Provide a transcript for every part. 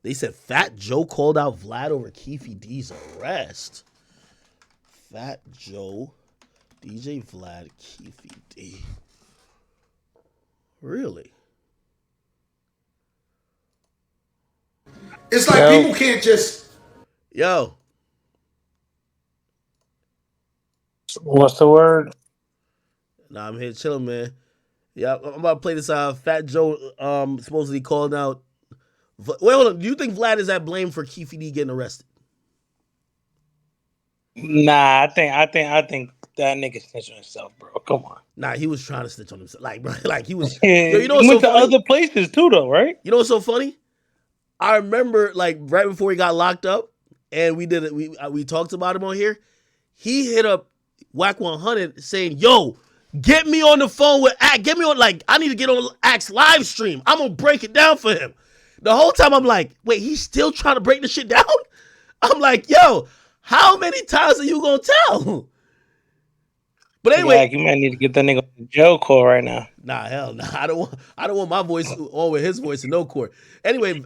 They said Fat Joe called out Vlad over Keefe D's arrest. Fat Joe, DJ Vlad, Keefe D. Really? It's like people can't just. Yo. What's the word? Nah, I'm here chilling, man. Yeah, I'm about to play this. Fat Joe supposedly called out. Wait, hold on. Do you think Vlad is at blame for Keefe D getting arrested? Nah, I think that nigga snitched on himself, bro. Come on. Nah, he was trying to snitch on himself. Like, bro, like he was. Yo, You know he what's so went to funny? other places too, though, right? You know what's so funny? I remember, like, right before he got locked up, and we did it. We talked about him on here. He hit up Whack 100 saying, "Yo, get me on the phone with Act. Get me on, like, I need to get on Act's live stream. I'm gonna break it down for him." The whole time I'm like, wait, he's still trying to break the shit down? I'm like, yo, how many times are you gonna tell? But anyway, Like, you might need to get that nigga on the Joe call right now. nah, hell, nah. I don't want my voice on with his voice in no court. Anyway,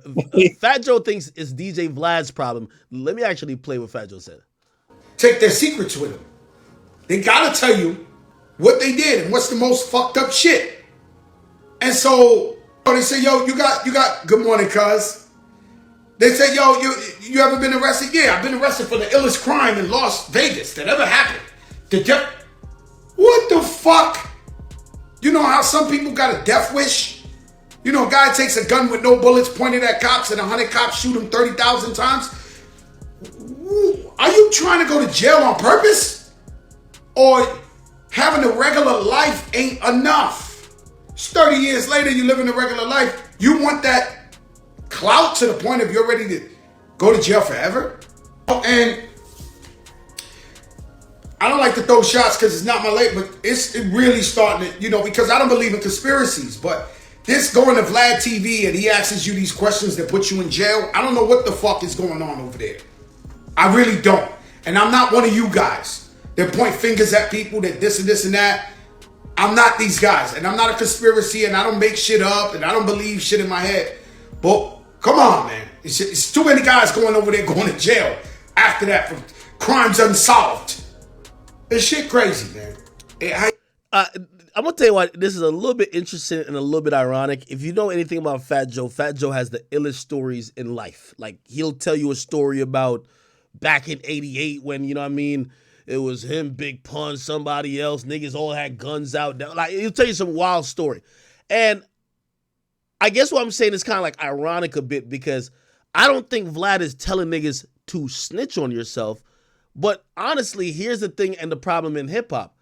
Fat Joe thinks it's DJ Vlad's problem. Let me actually play what Fat Joe said. Take their secrets with them. They gotta tell you what they did and what's the most fucked up shit. And so they say, yo, you got good morning, cuz. They say, yo, you ever been arrested? Yeah, I've been arrested for the illest crime in Las Vegas that ever happened. What the fuck? You know how some people got a death wish? You know, a guy takes a gun with no bullets pointed at cops and 100 cops shoot him 30,000 times? Are you trying to go to jail on purpose? Or having a regular life ain't enough? It's 30 years later, you living a regular life. You want that clout to the point of you're ready to go to jail forever? And I don't like to throw shots because it's not my lane, but it's really starting to, you know, because I don't believe in conspiracies. But this going to Vlad TV and he asks you these questions that put you in jail. I don't know what the fuck is going on over there. I really don't. And I'm not one of you guys that point fingers at people that this and this and that. I'm not these guys. And I'm not a conspiracy and I don't make shit up and I don't believe shit in my head. But come on, man. It's too many guys going over there going to jail after that for crimes unsolved. This shit crazy, man. I'm gonna tell you what, this is a little bit interesting and a little bit ironic. If you know anything about Fat Joe has the illest stories in life. Like, he'll tell you a story about back in 88 when, you know what I mean, it was him, Big Pun, somebody else, niggas all had guns out. Like, he'll tell you some wild story. And I guess what I'm saying is kind of like ironic a bit because I don't think Vlad is telling niggas to snitch on yourself. But honestly, here's the thing and the problem in hip hop.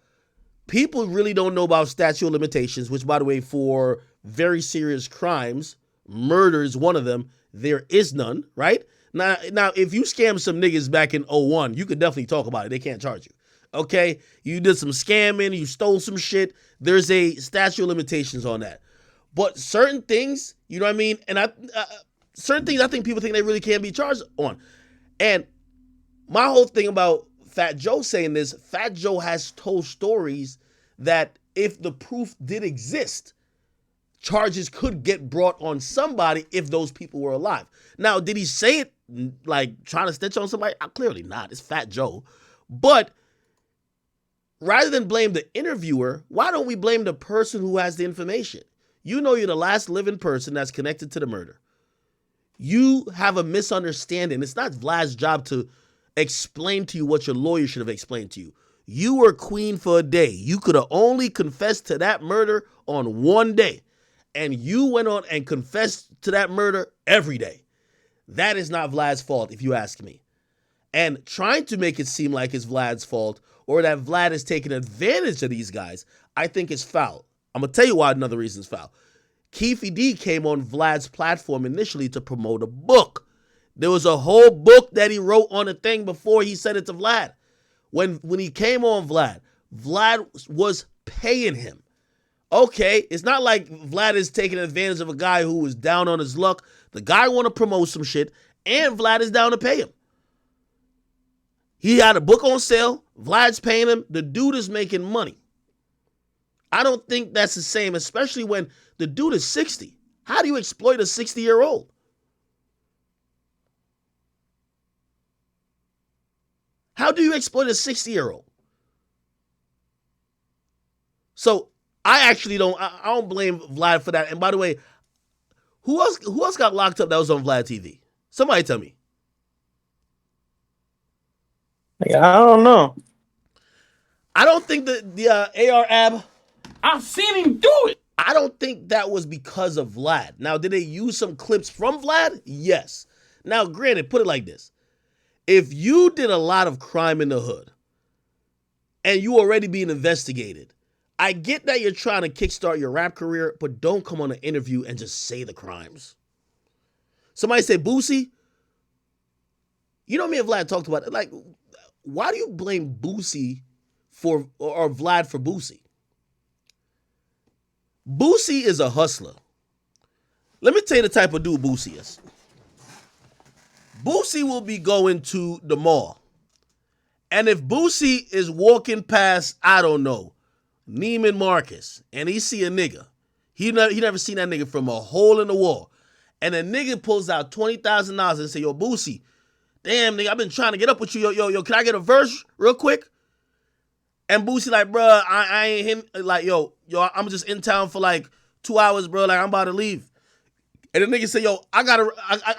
People really don't know about statute of limitations, which, by the way, for very serious crimes, murder is one of them. There is none, right? Now, if you scam some niggas back in '01, you could definitely talk about it. They can't charge you. Okay? You did some scamming, you stole some shit. There's a statute of limitations on that. But certain things, you know what I mean? And certain things I think people think they really can't be charged on. And my whole thing about Fat Joe saying this, Fat Joe has told stories that if the proof did exist, charges could get brought on somebody if those people were alive. Now, did he say it like trying to snitch on somebody? Clearly not. It's Fat Joe. But rather than blame the interviewer, why don't we blame the person who has the information? You know you're the last living person that's connected to the murder. You have a misunderstanding. It's not Vlad's job to explain to you what your lawyer should have explained to you. You were queen for a day. You could have only confessed to that murder on one day. And you went on and confessed to that murder every day. That is not Vlad's fault, if you ask me. And trying to make it seem like it's Vlad's fault or that Vlad is taking advantage of these guys, I think is foul. I'm going to tell you why another reason is foul. Keefe D came on Vlad's platform initially to promote a book. There was a whole book that he wrote on a thing before he sent it to Vlad. When he came on Vlad was paying him. Okay, it's not like Vlad is taking advantage of a guy who was down on his luck. The guy want to promote some shit, and Vlad is down to pay him. He had a book on sale. Vlad's paying him. The dude is making money. I don't think that's the same, especially when the dude is 60. How do you exploit a 60-year-old? How do you exploit a 60-year-old? So I actually don't. I don't blame Vlad for that. And by the way, who else got locked up that was on Vlad TV? Somebody tell me. I don't know. I don't think that the AR ab. I've seen him do it. I don't think that was because of Vlad. Now, did they use some clips from Vlad? Yes. Now, granted, put it like this. If you did a lot of crime in the hood and you already being investigated, I get that you're trying to kickstart your rap career, but don't come on an interview and just say the crimes. Somebody said, Boosie, you know me and Vlad talked about it. Like, why do you blame Boosie for, or Vlad for Boosie? Boosie is a hustler. Let me tell you the type of dude Boosie is. Boosie will be going to the mall. And if Boosie is walking past, I don't know, Neiman Marcus, and he see a nigga, he never seen that nigga from a hole in the wall, and a nigga pulls out $20,000 and say, yo, Boosie, damn, nigga, I've been trying to get up with you. Yo, can I get a verse real quick? And Boosie like, bruh, I ain't him. Like, yo, I'm just in town for like 2 hours, bro. Like, I'm about to leave. And the nigga say, yo, I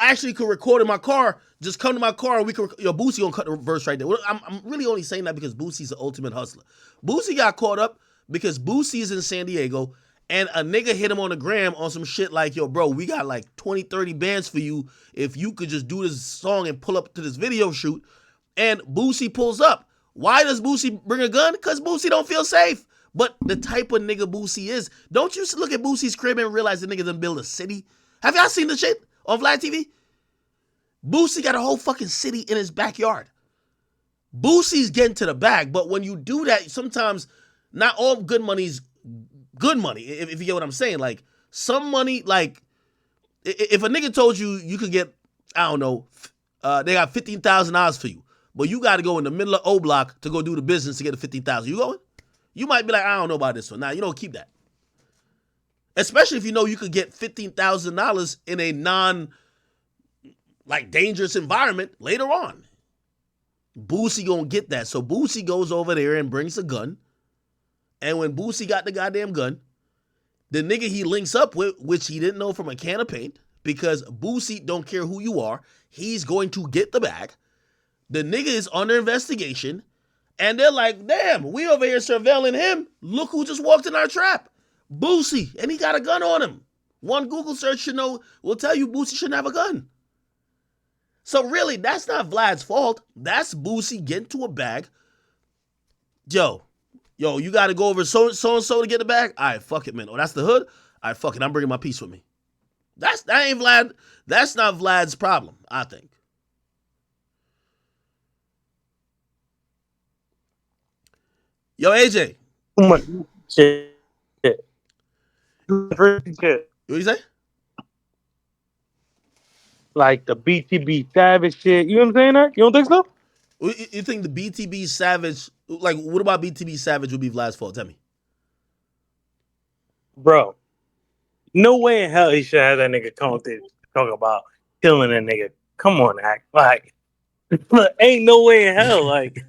actually could record in my car. Just come to my car and we could, Boosie gonna cut the verse right there. I'm really only saying that because Boosie's the ultimate hustler. Boosie got caught up because Boosie is in San Diego and a nigga hit him on the gram on some shit like, yo, bro, we got like 20, 30 bands for you if you could just do this song and pull up to this video shoot. And Boosie pulls up. Why does Boosie bring a gun? Because Boosie don't feel safe. But the type of nigga Boosie is, don't you look at Boosie's crib and realize the nigga done build a city? Have y'all seen the shit on Vlad TV? Boosie got a whole fucking city in his backyard. Boosie's getting to the bag, but when you do that, sometimes not all good money's good money, if you get what I'm saying. Like, some money, like, if a nigga told you you could get, I don't know, they got $15,000 for you, but you got to go in the middle of O Block to go do the business to get the $15,000. You going? You might be like, I don't know about this one. Nah, you don't keep that. Especially if you know you could get $15,000 in a dangerous environment later on. Boosie gonna get that. So Boosie goes over there and brings a gun. And when Boosie got the goddamn gun, the nigga he links up with, which he didn't know from a can of paint, because Boosie don't care who you are, he's going to get the bag. The nigga is under investigation. And they're like, damn, we over here surveilling him. Look who just walked in our trap. Boosie. And he got a gun on him. One Google search will tell you Boosie shouldn't have a gun. So really, that's not Vlad's fault. That's Boosie getting to a bag. Yo, you got to go over so-and-so to get the bag? All right, fuck it, man. Oh, that's the hood? All right, fuck it. I'm bringing my piece with me. That ain't Vlad. That's not Vlad's problem, I think. Yo, AJ. Too much shit. Shit. What you say? Like the BTB Savage shit. You know what I'm saying? You don't think so? You think the BTB Savage, like, what about BTB Savage would be Vlad's fault? Tell me. Bro, no way in hell he should have that nigga come to talk about killing a nigga. Come on, act. Like, ain't no way in hell. Like,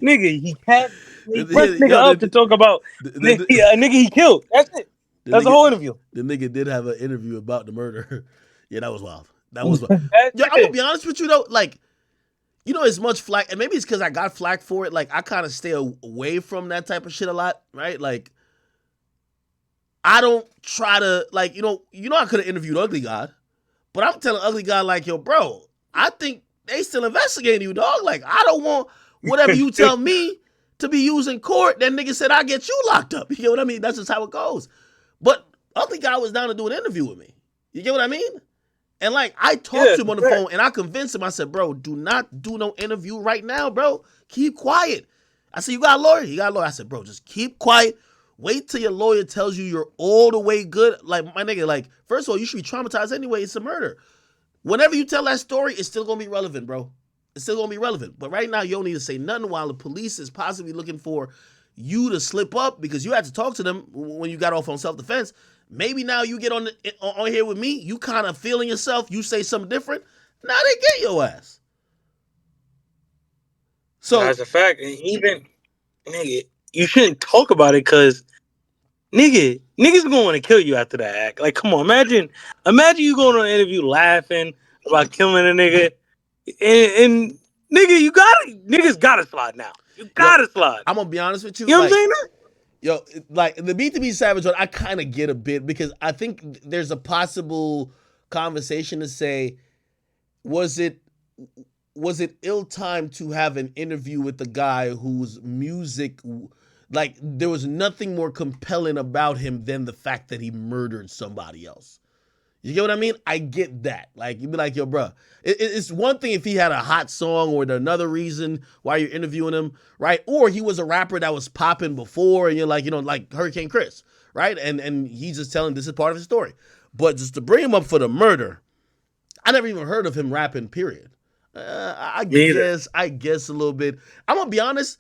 nigga, he pressed nigga up to talk about a nigga he killed. That's it. That's the whole interview. The nigga did have an interview about the murder. Yeah, that was wild. That was wild. Yeah, I'm gonna be honest with you though. Like, you know, as much flack, and maybe it's because I got flack for it. Like, I kind of stay away from that type of shit a lot, right? Like, I don't try to, like, you know, I could have interviewed Ugly God, but I'm telling Ugly God, like, yo, bro, I think they still investigating you, dog. Like, I don't want whatever you tell me to be used in court. That nigga said I get you locked up. You get what I mean? That's just how it goes. But Ugly God was down to do an interview with me. You get what I mean? And like, I talked to him on the phone and I convinced him. I said, bro, do not do no interview right now, bro. Keep quiet. I said, you got a lawyer? He got a lawyer. I said, bro, just keep quiet. Wait till your lawyer tells you you're all the way good. Like, my nigga, like, first of all, you should be traumatized anyway. It's a murder. Whenever you tell that story, it's still going to be relevant, bro. It's still going to be relevant. But right now, you don't need to say nothing while the police is possibly looking for you to slip up because you had to talk to them when you got off on self-defense. Maybe now you get on here with me, you kind of feeling yourself, you say something different, now they get your ass. So That's a fact. And even nigga, you shouldn't talk about it because niggas gonna want to kill you after that act. Like, come on, imagine you going on an interview laughing about killing a nigga, and nigga, niggas gotta slide now. You yo, gotta slide. I'm gonna be honest with you. You know what I'm Like, saying? yo, like the BTB Savage one, I kind of get a bit because I think there's a possible conversation to say, was it ill time to have an interview with the guy whose music, like, there was nothing more compelling about him than the fact that he murdered somebody else. You get what I mean? I get that. Like, you'd be like, yo, bro, it's one thing if he had a hot song or another reason why you're interviewing him, right? Or he was a rapper that was popping before and you're like, like Hurricane Chris, right? And he's just telling this is part of his story. But just to bring him up for the murder, I never even heard of him rapping, period. I guess a little bit. I'm going to be honest,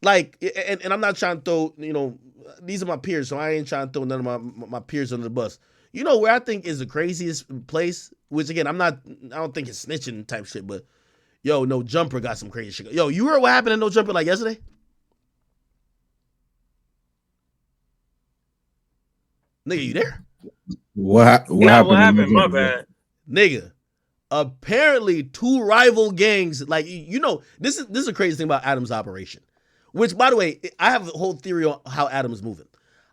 like, and I'm not trying to throw, these are my peers, so I ain't trying to throw none of my peers under the bus. You know where I think is the craziest place, which again, I don't think it's snitching type shit, but yo, No Jumper got some crazy shit. Yo, you heard what happened to No Jumper like yesterday? Nigga, you there? What happened? Happened? My bad. Nigga, apparently 2 rival gangs, like, this is a crazy thing about Adam's operation, which, by the way, I have a whole theory on how Adam is moving.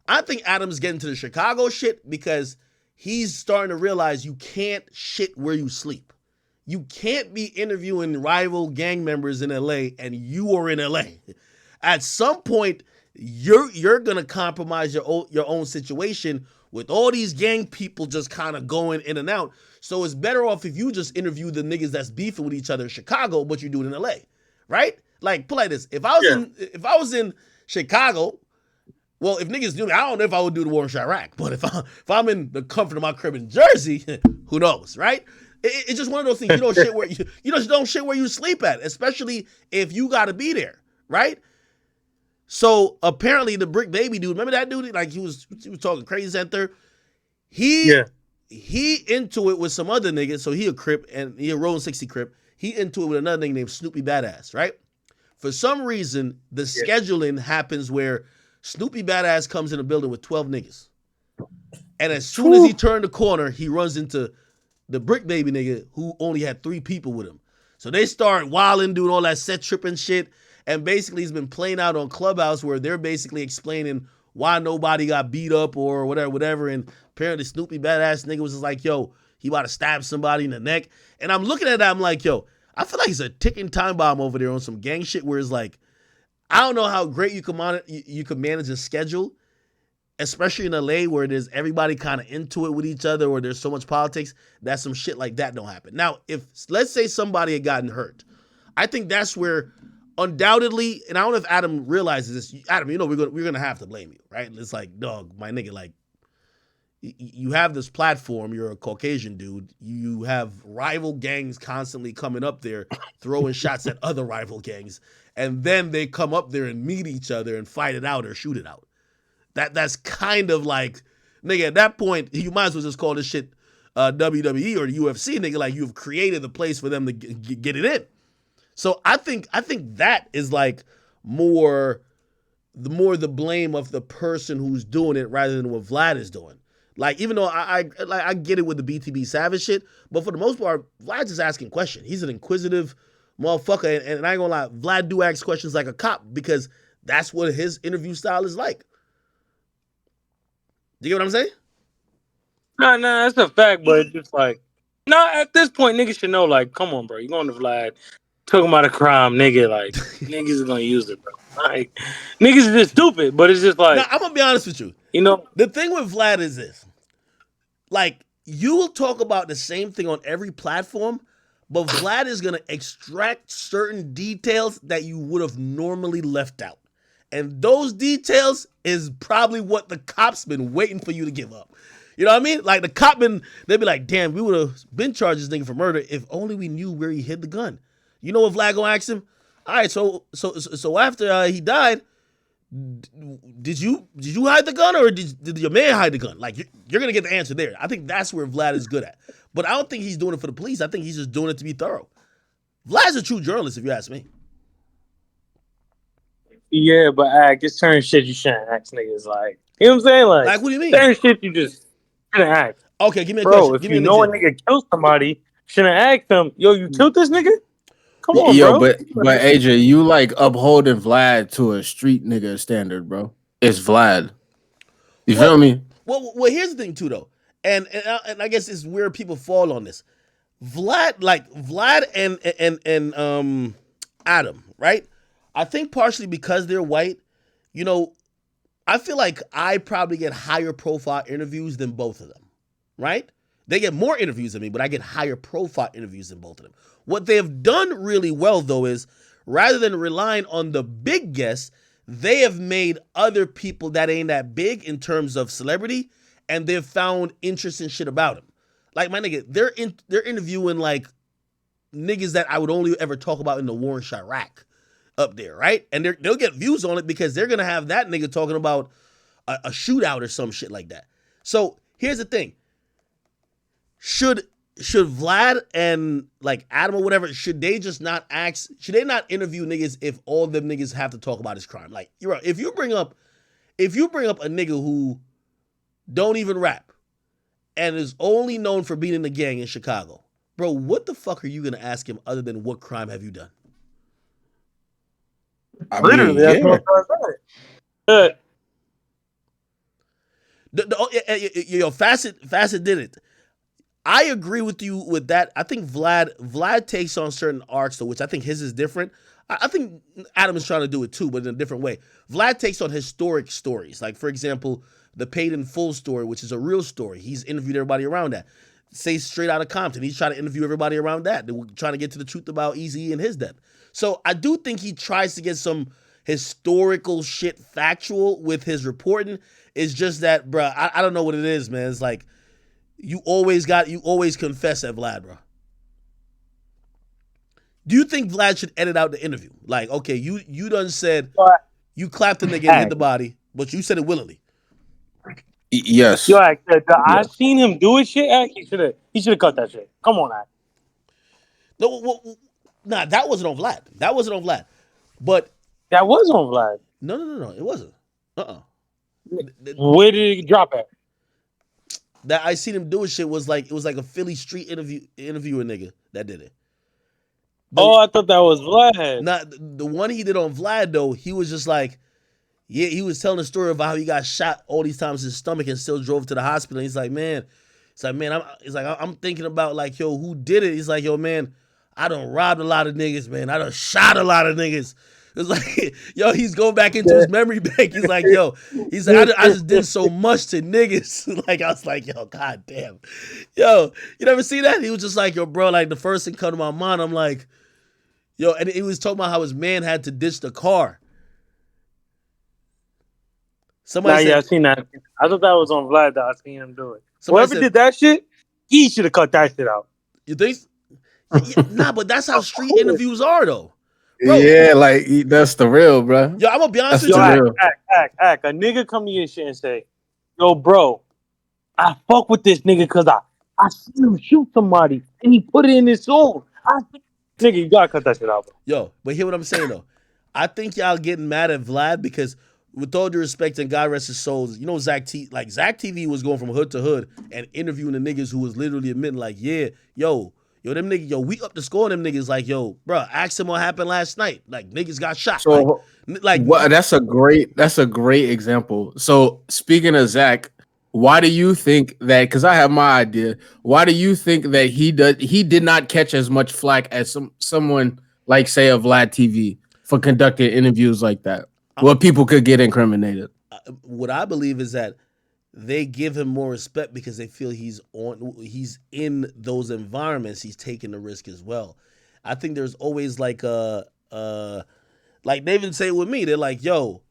I think Adam's getting to the Chicago shit because he's starting to realize you can't shit where you sleep. You can't be interviewing rival gang members in LA and you are in LA. At some point, you're gonna compromise your own situation with all these gang people just kind of going in and out. So it's better off if you just interview the niggas that's beefing with each other in Chicago, but you do it in LA, right? Like, put like this: if I was in Chicago. Well, if niggas do, I don't know if I would do the war in Chirac, but if I'm in the comfort of my crib in Jersey, who knows, right? It's just one of those things. You don't shit where you just don't shit where you sleep at, especially if you got to be there, right? So apparently the Brick Baby dude, remember that dude? Like he was talking crazy center. He into it with some other niggas. So he a Crip and he a Rolling 60 Crip. He into it with another nigga named Snoopy Badass, right? For some reason, the scheduling happens where Snoopy Badass comes in the building with 12 niggas. And as soon as he turned the corner, he runs into the Brick Baby nigga who only had 3 people with him. So they start wilding, doing all that set tripping shit. And basically he's been playing out on Clubhouse where they're basically explaining why nobody got beat up or whatever. And apparently Snoopy Badass nigga was just like, yo, he about to stab somebody in the neck. And I'm looking at that, I'm like, yo, I feel like it's a ticking time bomb over there on some gang shit where it's like, I don't know how great you can manage a schedule, especially in LA where there's everybody kind of into it with each other or there's so much politics that some shit like that don't happen. Now, if let's say somebody had gotten hurt, I think that's where undoubtedly, and I don't know if Adam realizes this. Adam, we're gonna have to blame you, right? It's like, dog, my nigga, like you have this platform. You're a Caucasian dude. You have rival gangs constantly coming up there, throwing shots at other rival gangs. And then they come up there and meet each other and fight it out or shoot it out. That's kind of like, nigga, at that point, you might as well just call this shit WWE or the UFC, nigga, like you've created the place for them to get it in. So I think that is like more the blame of the person who's doing it rather than what Vlad is doing. Like, even though I get it with the BTB Savage shit, but for the most part, Vlad's just asking questions. He's an inquisitive motherfucker, and I ain't gonna lie, Vlad do ask questions like a cop because that's what his interview style is like. Do you get what I'm saying? No, that's a fact, but it's just like, at this point, niggas should know, like, come on, bro, you going to Vlad, talking about a crime, nigga, like, niggas are gonna use it, bro. Like, niggas are just stupid, but it's just like... Now, I'm gonna be honest with you. The thing with Vlad is this. Like, you will talk about the same thing on every platform, but Vlad is going to extract certain details that you would have normally left out. And those details is probably what the cops been waiting for you to give up. You know what I mean? Like, the cop they'd be like, damn, we would have been charged this nigga for murder if only we knew where he hid the gun. You know what Vlad gonna ask him? All right, so after he died, did you hide the gun or did your man hide the gun? Like, you're gonna get the answer there. I think that's where Vlad is good at. But I don't think he's doing it for the police. I think he's just doing it to be thorough. Vlad's a true journalist, if you ask me. Yeah, but it's certain shit you shouldn't ask niggas. Like, you know what I'm saying? Like, Like, what do you mean? certain shit you just shouldn't ask. Okay, give me a Bro, question. if Give me you an know a example. nigga killed somebody, shouldn't ask them, yo, you killed this nigga? Come Well, on, Yo, bro. but AJ, you like upholding Vlad to a street nigga standard, bro. It's Vlad. You well, feel me? well, here's the thing too, though, and I guess it's where people fall on this. Vlad and Adam, right? I think partially because they're white, you know, I feel like I probably get higher profile interviews than both of them, right? They get more interviews than me, but I get higher profile interviews than both of them. What they have done really well, though, is rather than relying on the big guests, they have made other people that ain't that big in terms of celebrity, and they've found interesting shit about them. Like my nigga, they're interviewing like niggas that I would only ever talk about in the war in Chirac up there, right? And they'll get views on it because they're gonna have that nigga talking about a shootout or some shit like that. So here's the thing: should Vlad and like Adam or whatever, should they just not ask? Should they not interview niggas if all them niggas have to talk about is crime? Like you're right. If you bring up a nigga who don't even rap and is only known for being in the gang in Chicago, bro, what the fuck are you gonna ask him other than what crime have you done? I Literally, mean, that's yeah. what I'm saying. Yo, Facet did it. I agree with you with that. I think Vlad takes on certain arcs, though, which I think his is different. I think Adam is trying to do it too, but in a different way. Vlad takes on historic stories, like for example, the Paid in Full story, which is a real story. He's interviewed everybody around that. Say Straight Outta Compton, he's trying to interview everybody around that. They're trying to get to the truth about Eazy and his death. So I do think he tries to get some historical shit factual with his reporting. It's just that, bro, I don't know what it is, man. It's like you always confess at Vlad, bro. Do you think Vlad should edit out the interview? Like, okay, you done said you clapped the nigga and hit the body, but you said it willingly. Yes. Yo, I seen him do it shit. He should have cut that shit. Come on, Act. No, nah, that wasn't on Vlad. That wasn't on Vlad. But that was on Vlad. No, it wasn't. Where did it drop at? That I seen him doing shit was like a Philly street interviewer nigga that did it. I thought that was Vlad. Not the one he did on Vlad though. He was just like, yeah, he was telling a story about how he got shot all these times in his stomach and still drove to the hospital. And he's like, man, I'm thinking about like, yo, who did it? He's like, yo, man, I done robbed a lot of niggas, man. I done shot a lot of niggas. It's like, yo, he's going back into his memory bank. He's like, yo, he's like, I just did so much to niggas. Like, I was like, yo, goddamn. Yo, you never see that? He was just like, yo, bro, like the first thing come to my mind, I'm like, yo, and he was talking about how his man had to ditch the car. Somebody said, I seen that. I thought that was on Vlad that I seen him do it. Somebody Whoever did that shit, he should have cut that shit out. You think? Nah, but that's how street interviews are, though. Bro, yeah, like that's the real, bro. Yo, I'm gonna be honest with you. Act. A nigga come to your shit and say, yo, bro, I fuck with this nigga because I seen him shoot somebody and he put it in his song. Nigga, you gotta cut that shit out, bro. Yo, but hear what I'm saying, though. I think y'all getting mad at Vlad because with all due respect and God rest his soul, you know Zach TV was going from hood to hood and interviewing the niggas who was literally admitting like, yeah, yo, them niggas, yo, we up to score them niggas like, yo, bro, ask them what happened last night. Like niggas got shot. So that's a great example. So speaking of Zach, why do you think that? Because I have my idea. Why do you think that he did not catch as much flack as someone like say a Vlad TV for conducting interviews like that? Well, people could get incriminated. What I believe is that they give him more respect because they feel he's in those environments. He's taking the risk as well. I think there's always like like they even say it with me. They're like, yo,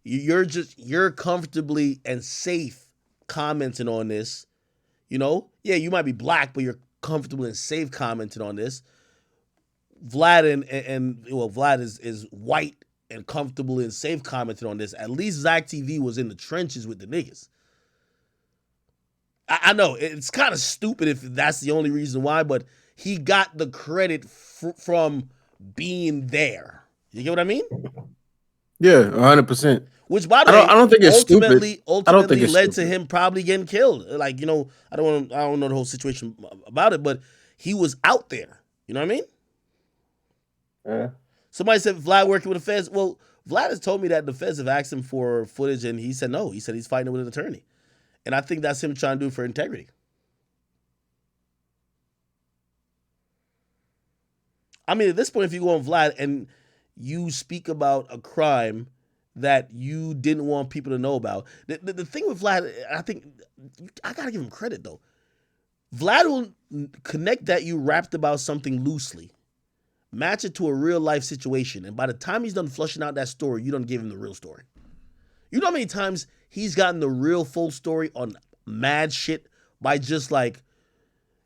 you're comfortably and safe commenting on this. You know, yeah, you might be black, but you're comfortable and safe commenting on this. Vlad and Vlad is white and comfortable and safe commenting on this. At least Zach TV was in the trenches with the niggas. I know it's kind of stupid if that's the only reason why, but he got the credit from being there. You get what I mean? Yeah, 100%. Which, by the I way, don't think it's stupid. I don't think ultimately it's led to stupid. him probably getting killed. Like, I don't know the whole situation about it, but he was out there. You know what I mean? Yeah. Somebody said Vlad working with the feds. Well, Vlad has told me that the feds have asked him for footage, and he said no. He said he's fighting with an attorney, and I think that's him trying to do it for integrity. I mean, at this point, if you go on Vlad and you speak about a crime that you didn't want people to know about, the thing with Vlad, I think I gotta give him credit though. Vlad will connect that you rapped about something loosely, match it to a real life situation, and by the time he's done flushing out that story, you don't give him the real story. You know how many times he's gotten the real full story on mad shit by just like,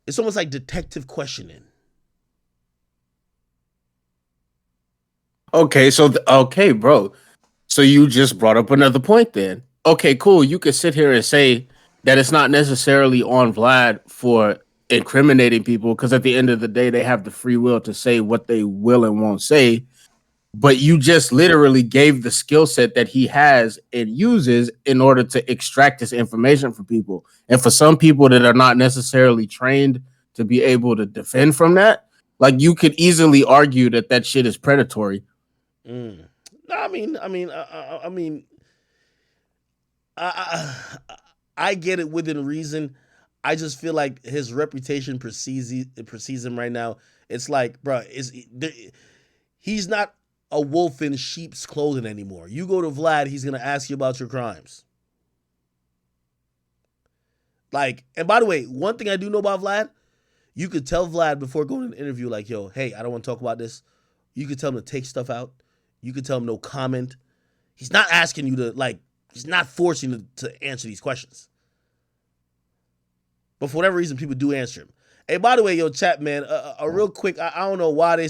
it's almost like detective questioning. Okay, so okay, bro. So you just brought up another point then. Okay, cool. You could sit here and say that it's not necessarily on Vlad for incriminating people because at the end of the day, they have the free will to say what they will and won't say. But you just literally gave the skill set that he has and uses in order to extract this information from people. And for some people that are not necessarily trained to be able to defend from that, like you could easily argue that that shit is predatory. Mm. No, I mean, I get it within reason. I just feel like his reputation precedes him right now. It's like, bro, he's not a wolf in sheep's clothing anymore. You go to Vlad, he's gonna ask you about your crimes. Like, and by the way, one thing I do know about Vlad, you could tell Vlad before going to an interview, like, yo, hey, I don't want to talk about this. You could tell him to take stuff out. You could tell him no comment. He's not asking you to, like, he's not forcing you to answer these questions. But for whatever reason, people do answer him. Hey, by the way, yo, chat, man, a real quick, I don't know why they